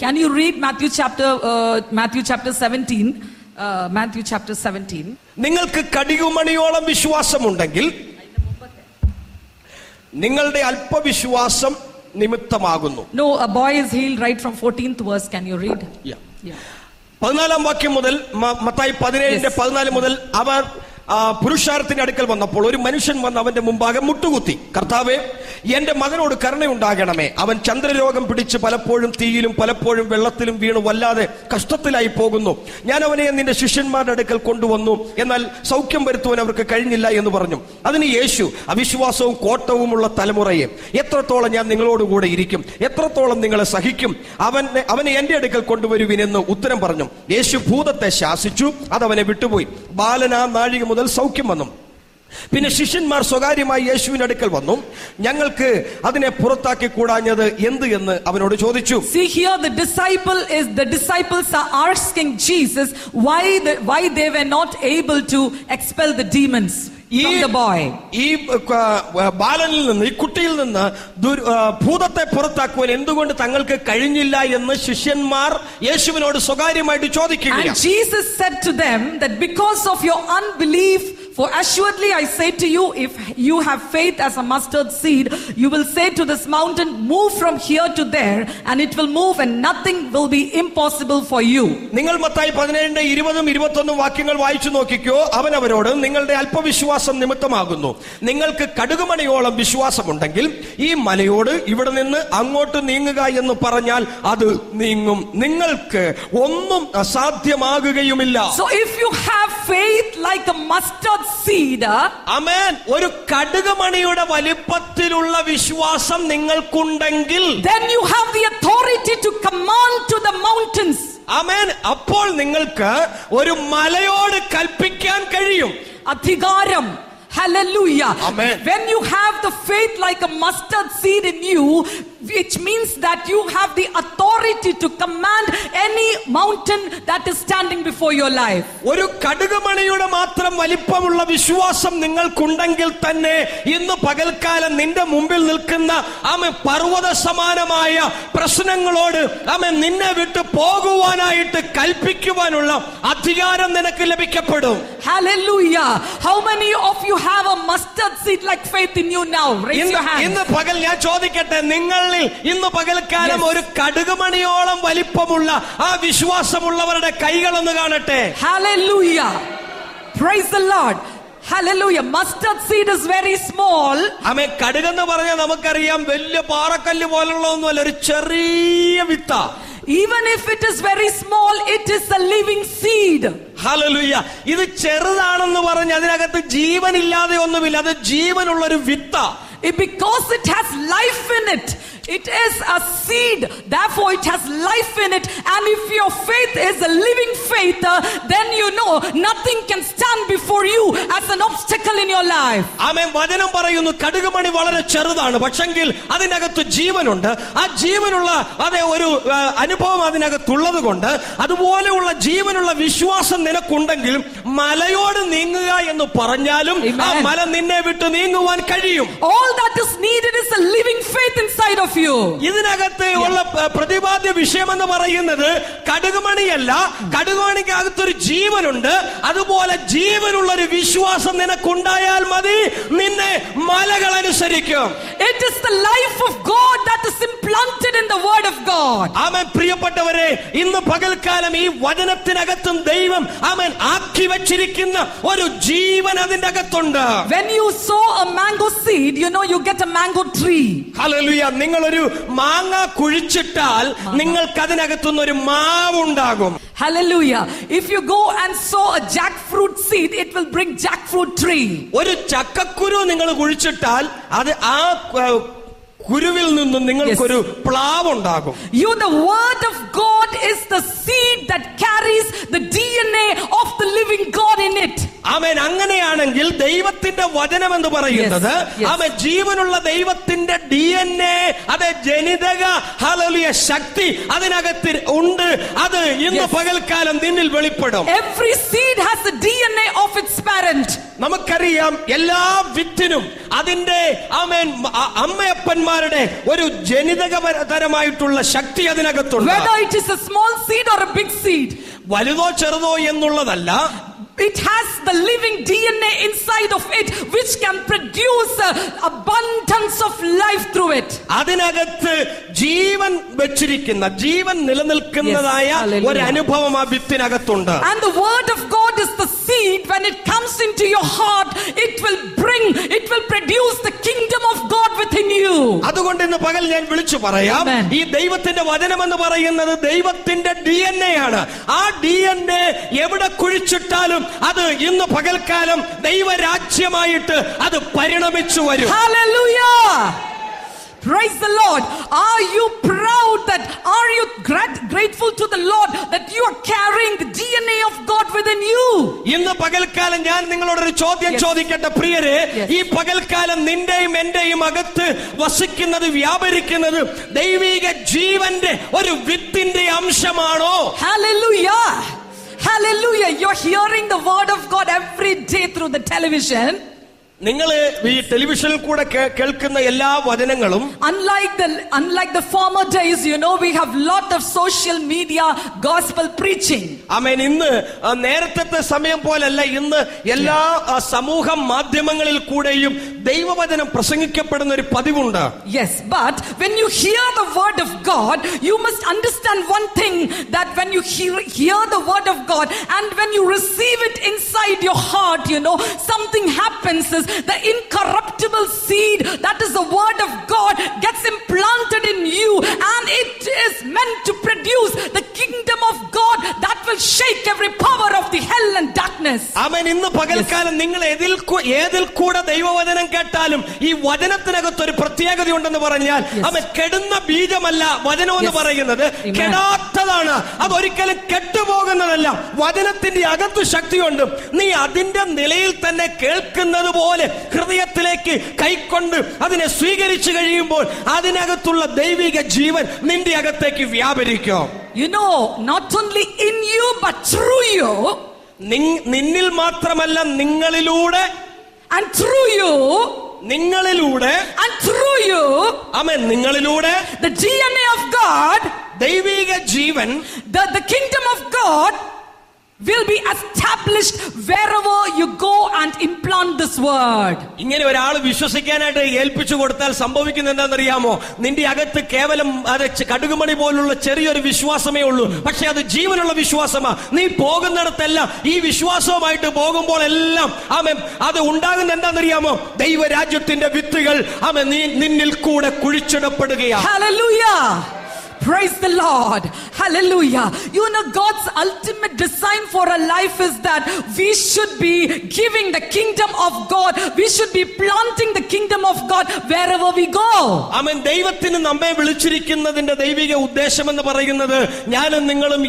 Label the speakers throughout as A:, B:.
A: Can you read Matthew chapter 17? Matthew chapter 17.
B: നിങ്ങൾക്ക് കടികുമണിയോളം വിശ്വാസമുണ്ടെങ്കിൽ നിങ്ങളുടെ അല്പവിശ്വാസം നിമിത്തമാകുന്നു.
A: No, a boy is healed right from 14th verse. Can you read?
B: Yeah. 14 വാക്യം മുതൽ മത്തായി 17:14 മുതൽ അവർ പുരുഷാരത്തിന്റെ അടുക്കൽ വന്നപ്പോൾ ഒരു മനുഷ്യൻ വന്ന് അവന്റെ മുമ്പാകെ മുട്ടുകുത്തി, കർത്താവേ, എന്റെ മകനോട് കരുണയുണ്ടാകണമേ. അവൻ ചന്ദ്രരോഗം പിടിച്ച് പലപ്പോഴും തീയിലും പലപ്പോഴും വെള്ളത്തിലും വീണു വല്ലാതെ കഷ്ടത്തിലായി പോകുന്നു. ഞാൻ അവനെ നിന്റെ ശിഷ്യന്മാരുടെ അടുക്കൽ കൊണ്ടുവന്നു, എന്നാൽ സൗഖ്യം വരുത്തുവാൻ അവർക്ക് കഴിഞ്ഞില്ല എന്ന് പറഞ്ഞു. അതിന് യേശു, അവിശ്വാസവും കോട്ടവുമുള്ള തലമുറയെ, എത്രത്തോളം ഞാൻ നിങ്ങളോടുകൂടെ ഇരിക്കും, എത്രത്തോളം നിങ്ങളെ സഹിക്കും, അവനെ എന്റെ അടുക്കൽ കൊണ്ടുവരുവിനെന്ന് ഉത്തരം പറഞ്ഞു. യേശു ഭൂതത്തെ ശാസിച്ചു, അതവനെ വിട്ടുപോയി. ബാലൻ ആ നാഴിക മുതൽ സൗഖ്യം വന്നു. പിന്നെ ശിഷ്യന്മാർ സ്വകാര്യമായി യേശുവിന്റെ അടുക്കൽ വന്നു, ഞങ്ങൾക്ക് അതിനെ പുറത്താക്കി കൂടാഞ്ഞത് എന്ത് എന്ന് അവനോട് ചോദിച്ചു.
A: See here, the disciples are asking Jesus why they were not able to expel the demons from the boy.
B: ഈ ബാലനിൽ നിന്ന്, ഈ കുട്ടിയിൽ നിന്ന് ഭൂതത്തെ പുറത്താക്കുവാൻ എന്തുകൊണ്ട് തങ്ങൾക്ക് കഴിഞ്ഞില്ല എന്ന് ശിഷ്യന്മാർ യേശുവിനോട് സ്വകാര്യമായിട്ട് ചോദിക്കുകയാണ്.
A: And Jesus said to them that because of your unbelief, for assuredly I say to you, if you have faith as a mustard seed, you will say to this mountain, move from here to there, and it will move, and nothing will be impossible for you.
B: നിങ്ങൾ മത്തായി 17:20-21 വാക്യങ്ങൾ വായിച്ചു നോക്കിക്കോ. അവൻ അവരോട്, നിങ്ങളുടെ അല്പവിശ്വാസം നിമിത്തമാകുന്നു. നിങ്ങൾക്ക് കടുകുമണിയോളം വിശ്വാസമുണ്ടെങ്കിൽ ഈ മലയോട് ഇവിടെ നിന്ന് അങ്ങോട്ട് നീങ്ങുക എന്ന് പറഞ്ഞാൽ അത് നീങ്ങും, നിങ്ങൾക്ക് ഒന്നും അസാധ്യമാകുകയുമില്ല.
A: So if you have faith like a mustard seed,
B: ആമേൻ, ഒരു കടുകുമണിയുടെ വലിപ്പത്തിലുള്ള വിശ്വാസം നിങ്ങൾക്കുണ്ടെങ്കിൽ,
A: then you have the authority to command to the mountains.
B: ആമേൻ, അപ്പോൾ നിങ്ങൾക്ക് ഒരു മലയോട് കൽപ്പിക്കാൻ കഴിയും.
A: അധികാരം. Hallelujah.
B: Amen.
A: When you have the faith like a mustard seed in you, which means that you have the authority to command any mountain that is standing before your life.
B: ഒരു കടുകുമണിയുടെ മാത്രം വലിപ്പമുള്ള വിശ്വാസം നിങ്ങൾക്കുണ്ടെങ്കിൽ തന്നെ ഇന്ന് പകൽക്കാലം നിന്റെ മുമ്പിൽ നിൽക്കുന്ന പർവ്വത സമാനമായ പ്രശ്നങ്ങളോട് നിന്നെ വിട്ട് പോകുവാനായിട്ട് കൽപ്പിക്കുവാനുള്ള അധികാരം നിനക്ക് ലഭിക്കപ്പെടും.
A: Hallelujah. How many of you have a mustard seed like faith in you now? Raise your hand.
B: ഇന്ന് പകൽ ഞാൻ ചോദിക്കട്ടെ, നിങ്ങളിൽ ഇന്ന് പകൽക്കാലം ഒരു കടുകുമണിയോളം വലിപ്പമുള്ള ആ വിശ്വാസമുള്ളവരുടെ കൈകളൊന്ന് കാണട്ടെ.
A: Hallelujah. Praise the Lord. Hallelujah. Mustard seed is very small.
B: ആമേൻ. കടുകെന്ന് പറഞ്ഞാൽ നമുക്കറിയാം വലിയ പാറക്കല്ല് പോലുള്ള ഒന്നുമല്ല, ഒരു ചെറിയ വിത്ത.
A: Even if it is very small, it is a living seed.
B: Hallelujah. ഇത് ചെറുതാണെന്ന് പറഞ്ഞ് അതിനകത്ത് ജീവനില്ലാതെ ഒന്നുമില്ല, അത് ജീവനുള്ളൊരു വിത്ത.
A: Because it has life in it. It is a seed, therefore it has life in it. And if your faith is a living faith, then you know nothing can stand before you as an obstacle in your life.
B: ആമേൻ. വചനം പറയുന്നു കടുകുമണി വളരെ ചെറുതാണ്, പക്ഷെങ്കിൽ അതിനകത്ത് ജീവനുണ്ട്. ആ ജീവനുള്ള അതേ ഒരു അനുഭവം അതിനകത്തുള്ളത് കൊണ്ട്, അതുപോലെയുള്ള ജീവനുള്ള വിശ്വാസം നിനക്കുണ്ടെങ്കിൽ മലയോട് നീങ്ങുക എന്ന് പറഞ്ഞാലും ആ മല നിന്നെ വിട്ട് നീങ്ങുവാൻ കഴിയും.
A: All that is needed is a living faith inside of you.
B: ഇതിനകത്ത് ഉള്ള പ്രതിപാദ്യ വിഷയം എന്ന് പറയുന്നത് കടുകുമണിയല്ല, കടുകുമണിക്കകത്തൊരു ജീവനുണ്ട്. അതുപോലെ ജീവനുള്ള ഒരു വിശ്വാസം നിനക്കുണ്ടായാൽ മതി, നിന്നെ മലകൾ അനുസരിക്കും.
A: It is the life of God that is implanted in the word of God.
B: ആമേൻ. പ്രിയപ്പെട്ടവരെ, ഇന്ന് പകൽക്കാലം ഈ വചനത്തിനകത്തും ദൈവം ആമേൻ ആക്കി വെച്ചിരിക്കുന്ന ഒരു ജീവൻ അതിന്റെ അകത്തുണ്ട്.
A: When you sow a mango seed, you know you get a mango tree.
B: Hallelujah. നിങ്ങളൊരു മാങ്ങ കുഴിച്ചിട്ടാൽ നിങ്ങൾക്ക് അതിനകത്തുനിന്ന് ഒരു മാവ് ഉണ്ടാകും.
A: Hallelujah. If you go and sow a jackfruit seed, it will bring jackfruit tree.
B: ഒരു ചക്കക്കുരു നിങ്ങൾ കുഴിച്ചിട്ടാൽ അത് ആ കുരുവിൽ നിന്നും നിങ്ങൾക്കൊരു പ്ലാവ് ഉണ്ടാകും.
A: You, the word of God is the seed that carries the DNA of the living God in it.
B: ആമേൻ. അങ്ങനെയാണെങ്കിൽ ദൈവത്തിന്റെ വചനം എന്ന് പറയുന്നത് ആമേൻ ജീവനുള്ള ദൈവത്തിന്റെ DNA, അതെ ജനിതക ഹല്ലേലൂയ ശക്തി അതിനകത്ത് ഉണ്ട്. അത് ഇന്ന് പകൽക്കാലം നിന്നിൽ വെളിപ്പെടും.
A: Every seed has the DNA of its parent.
B: നമുക്കറിയാം എല്ലാ വിത്തിനും അതിന്റെ ആമേൻ അമ്മയപ്പന്മാരുടെ ഒരു ജനിതകപരമായിട്ടുള്ള ശക്തി അതിനകത്തുണ്ട്.
A: Whether it is a small seed or a big seed,
B: വലുതോ ചെറുതോ എന്നുള്ളതല്ല,
A: it has the living DNA inside of it which can produce abundance of life through it.
B: അതിനകത്ത് ജീവൻ വെച്ചിരിക്കുന്ന, ജീവൻ നിലനിൽക്കുന്നതായ ഒരു അനുഭവം ആ വിത്തിനകത്തുണ്ട്.
A: And the word of God is the seed. When it comes into your heart, it will produce the kingdom of God within you.
B: അതുകൊണ്ട് ഇന്ന് പകൽ ഞാൻ വിളിച്ചു പറയാം, ഈ ദൈവത്തിന്റെ വചനം എന്ന് പറയുന്നത് ദൈവത്തിന്റെ DNA ആണ്. ആ DNA എവിടെ കുഴിച്ചിട്ടാലും അത് ഇന്ന് പകൽക്കാലം ദൈവരാജ്യമായിട്ട് അത് പരിണമിച്ചു വരും.
A: Hallelujah! Praise the Lord. Are you proud that, are you grateful to the Lord that you are carrying the DNA of God within you?
B: ഇന്ന് പകൽക്കാലം ഞാൻ നിങ്ങളോടൊരു ചോദ്യം ചോദിക്കട്ടെ പ്രിയരെ. ഈ പകൽക്കാലം നിന്റെയും എന്റെയും അകത്ത് വസിക്കുന്നത്, വ്യാപരിക്കുന്നത് ദൈവിക ജീവന്റെ ഒരു വിത്തിന്റെ അംശമാണോ?
A: Hallelujah! Hallelujah! You're hearing the word of God every day through the television.
B: നിങ്ങൾ ഈ ടെലിവിഷനിൽ കൂടെ കേൾക്കുന്ന എല്ലാ വചനങ്ങളും
A: unlike the former days, we have lot of social media gospel preaching.
B: ആമേൻ. ഇന്ന് നേരത്തെ സമയം പോലല്ല, ഇന്ന് എല്ലാ സമൂഹ മാധ്യമങ്ങളിൽ കൂടെയും ദൈവവചനം പ്രസംഗിക്കപ്പെടുന്ന ഒരു പതിവുണ്ട്.
A: Yes, but when you hear the word of God, you must understand one thing, that when you hear the word of God and when you receive it inside your heart, something happens. Is the incorruptible seed, that is the word of God, gets implanted in you, and it is meant to produce the kingdom of God that will shake every power of the hell and darkness.
B: ആമേൻ. ഇന്ന് പകൽക്കാലം നിങ്ങൾ ഏതിൽ കൂടെ ദൈവവചനം കേട്ടാലും ഈ വചനത്തിനകത്ത് ഒരു പ്രത്യേകത ഉണ്ടെന്ന് പറഞ്ഞാൽ, ആമേൻ, കെടുന്ന ബീജമല്ല വചനം എന്ന് പറയുന്നത്, കെടാത്തതാണ്. അതൊരിക്കലും കെട്ടുപോകുന്നതല്ല. വചനത്തിന്റെ അകത്ത് ശക്തിയുണ്ട്. നീ അതിന്റെ നിലയിൽ തന്നെ കേൾക്കുന്നത് പോലെ ഹൃദയത്തിലേക്ക് കൈക്കൊണ്ട് അതിനെ സ്വീകരിച്ചു കഴിയുമ്പോൾ അതിനകത്തുള്ള ദൈവിക ജീവൻ നിന്റെ അകത്തേക്ക് വ്യാപരിക്കും.
A: Not only in you but through you.
B: നിന്നിൽ മാത്രമല്ല, നിങ്ങളിലൂടെ,
A: and through you,
B: നിങ്ങളിലൂടെ,
A: and through you,
B: ആമേൻ, നിങ്ങളിലൂടെ
A: the DNA of God,
B: ദൈവിക ജീവൻ,
A: the kingdom of God will be established wherever you go and implant this word.
B: ഇങ്ങനെ ഒരാൾ വിശ്വസിക്കാനായിട്ട് ഏൽപ്പിച്ചു കൊടുത്താൽ സംഭവിക്കുന്നത് എന്താണെന്നറിയാമോ? നിന്റെ അകത്ത് കേവലം അത് കടുകുമണി പോലുള്ള ചെറിയൊരു വിശ്വാസമേ ഉള്ളൂ. പക്ഷെ അത് ജീവനുള്ള വിശ്വാസമാ. നീ പോകുന്നിടത്തെല്ലാം ഈ വിശ്വാസവുമായിട്ട് പോകുമ്പോൾ എല്ലാം ആമേൻ അത് ഉണ്ടാകുന്ന എന്താണെന്നറിയാമോ? ദൈവരാജ്യത്തിന്റെ വിത്തുകൾ ആമേൻ നിന്നിൽ കൂടെ കുഴിച്ചിടപ്പെടുകയാണ്.
A: Hallelujah! Praise the Lord. Hallelujah. God's ultimate design for our life is that we should be giving the kingdom of God. We should be planting the kingdom of God wherever we go.
B: ആമേൻ. ദൈവത്തിന് നമ്മെ വിളിച്ചിരിക്കുന്നതിന്റെ ദൈവിക ഉദ്ദേശം എന്ന് പറയുന്നത്, ഞാനും നിങ്ങളും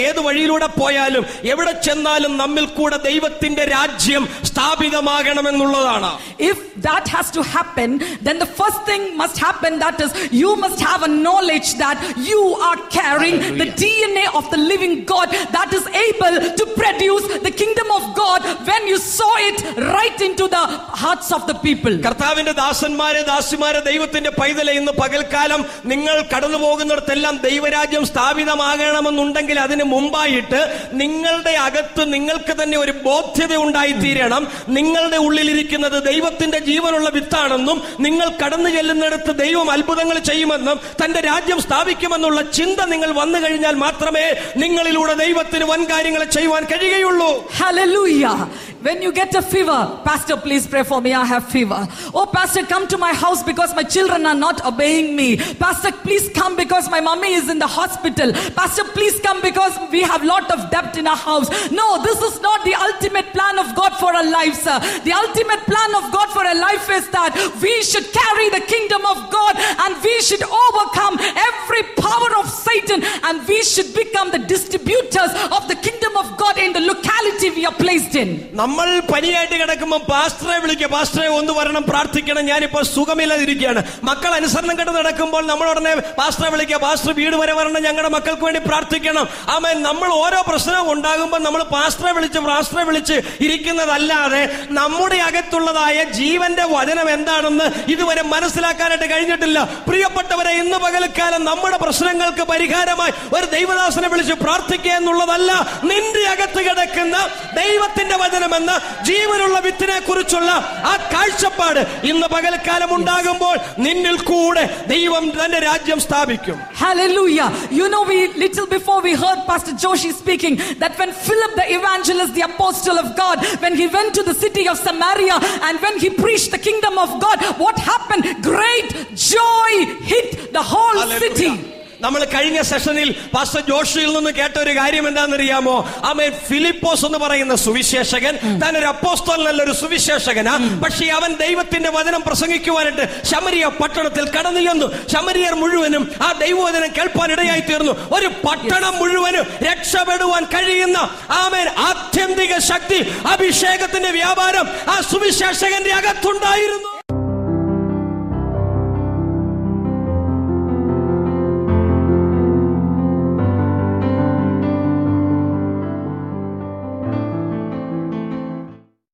B: ഏത് വഴിയിലൂടെ പോയാലും എവിടെ ചെന്നാലും നമ്മിൽ കൂടെ ദൈവത്തിന്റെ രാജ്യം സ്ഥാപിതമാകണമെന്നുള്ളതാണ്.
A: If that has to happen, then the first thing must happen, that is, you must have a knowledge that you are carrying the DNA of the living God that is able to produce the kingdom of God when you saw it right into the hearts of the people.
B: കർത്താവിന്റെ ദാസന്മാരെ, ദാസിമാരെ, ദൈവത്തിന്റെ പൈതലെ, ഇന്ന് പകൽക്കാലം നിങ്ങൾ കടന്നു പോകുന്നിടത്തെല്ലാം ദൈവരാജ്യം സ്ഥാപിതമാകണമെന്നുണ്ടെങ്കിൽ അതിന് മുമ്പായിട്ട് നിങ്ങളുടെ അകത്ത് നിങ്ങൾക്ക് തന്നെ ഒരു ബോധ്യത ഉണ്ടായിത്തീരണം. നിങ്ങളുടെ ഉള്ളിലിരിക്കുന്നത് ദൈവത്തിന്റെ ജീവനുള്ള വിത്താണെന്നും നിങ്ങൾ കടന്നു ചെല്ലുന്നിടത്ത് ദൈവം അത്ഭുതങ്ങൾ ചെയ്യുമെന്നും തന്റെ രാജ്യം സ്ഥാപിക്കുമെന്നുള്ള ചിന്ത നിങ്ങൾ വന്നു കഴിഞ്ഞാൽ മാത്രമേ നിങ്ങളിലൂടെ ദൈവത്തിന് വൻ കാര്യങ്ങൾ ചെയ്യുവാൻ കഴിയുകയുള്ളൂ.
A: Hallelujah. When you get a fever, Pastor, please pray for me, I have fever. Oh, Pastor, come to my house because my children are not obeying me. Pastor, please come because my mommy is in the hospital. Pastor, please come because we have lot of debt in our house. No, this is not the ultimate plan of God for our lives, sir. The ultimate plan of God for our life is that we should carry the kingdom of God and we should overcome every power of Satan and we should become the distributors of the kingdom of God in the locality we we are placed in.
B: നമ്മൾ പനിയായിട്ട് കിടക്കുമ്പോൾ പാസ്റ്ററെ വിളിക്കുക, പാസ്റ്ററെ ഒന്ന് വരണം പ്രാർത്ഥിക്കണം, ഞാനിപ്പോ സുഖമില്ലാതിരിക്കുകയാണ്. മക്കൾ അനുസരണം കെട്ട് നടക്കുമ്പോൾ നമ്മൾ ഉടനെ പാസ്റ്ററെ വിളിക്കുക, പാസ്റ്റർ വീട് വരെ വരണം, ഞങ്ങളുടെ മക്കൾക്ക് വേണ്ടി പ്രാർത്ഥിക്കണം. ആമേൻ. നമ്മൾ ഓരോ പ്രശ്നവും ഉണ്ടാകുമ്പോൾ നമ്മൾ പാസ്റ്ററെ വിളിച്ച് ഇരിക്കുന്നതല്ലാതെ നമ്മുടെ അകത്തുള്ളതായ ജീവന്റെ വചനം എന്താണെന്ന് ഇതുവരെ മനസ്സിലാക്കാനായിട്ട് കഴിഞ്ഞിട്ടില്ല. പ്രിയപ്പെട്ടവരെ, ഇന്ന് പകൽക്കാലം നമ്മുടെ പ്രശ്നങ്ങൾക്ക് പരിഹാരമായി ഒരു ദൈവദാസനെ വിളിച്ച് പ്രാർത്ഥിക്കുക എന്നുള്ളതല്ല, നിന്റെ അകത്ത് കിടക്കുന്ന ദൈവത്തിന്റെ വചനമെന്ന ജീവനുള്ള വിത്തിനെ കുറിച്ചുള്ള ആ കാഴ്ചപ്പാട് ഇന്ന് പകൽക്കാലം ഉണ്ടാകുമ്പോൾ നിന്നിൽ കൂടെ ദൈവം തന്റെ രാജ്യം സ്ഥാപിക്കും.
A: Hallelujah. You know, little before we heard Pastor Joshi speaking that when Philip the evangelist, the apostle of God, when he went to the city of Samaria and when he preached the kingdom of God, what happened? Great joy hit the whole city.
B: നമ്മൾ കഴിഞ്ഞ സെഷനിൽ pastor ജോഷിയിൽ നിന്ന് കേട്ട ഒരു കാര്യം എന്താണെന്നറിയാമോ? ആമേൻ. ഫിലിപ്പോസ് എന്ന് പറയുന്ന സുവിശേഷകൻ താൻ ഒരു അപ്പോസ്തലനല്ല, ഒരു സുവിശേഷകനാ. പക്ഷേ അവൻ ദൈവത്തിന്റെ വചനം പ്രസംഗിക്കുവാനായിട്ട് ശമരിയ പട്ടണത്തിൽ കടന്നു ചെന്നു. ശമരിയർ മുഴുവനും ആ ദൈവവചനം കേൾപ്പാൻ ഇടയായി തീർന്നു. ഒരു പട്ടണം മുഴുവനും രക്ഷപ്പെടുവാൻ കഴിയുന്ന ആമേൻ ആത്യന്തിക ശക്തി, അഭിഷേകത്തിന്റെ വ്യാപാരം ആ സുവിശേഷകന്റെ അകത്തുണ്ടായിരുന്നു.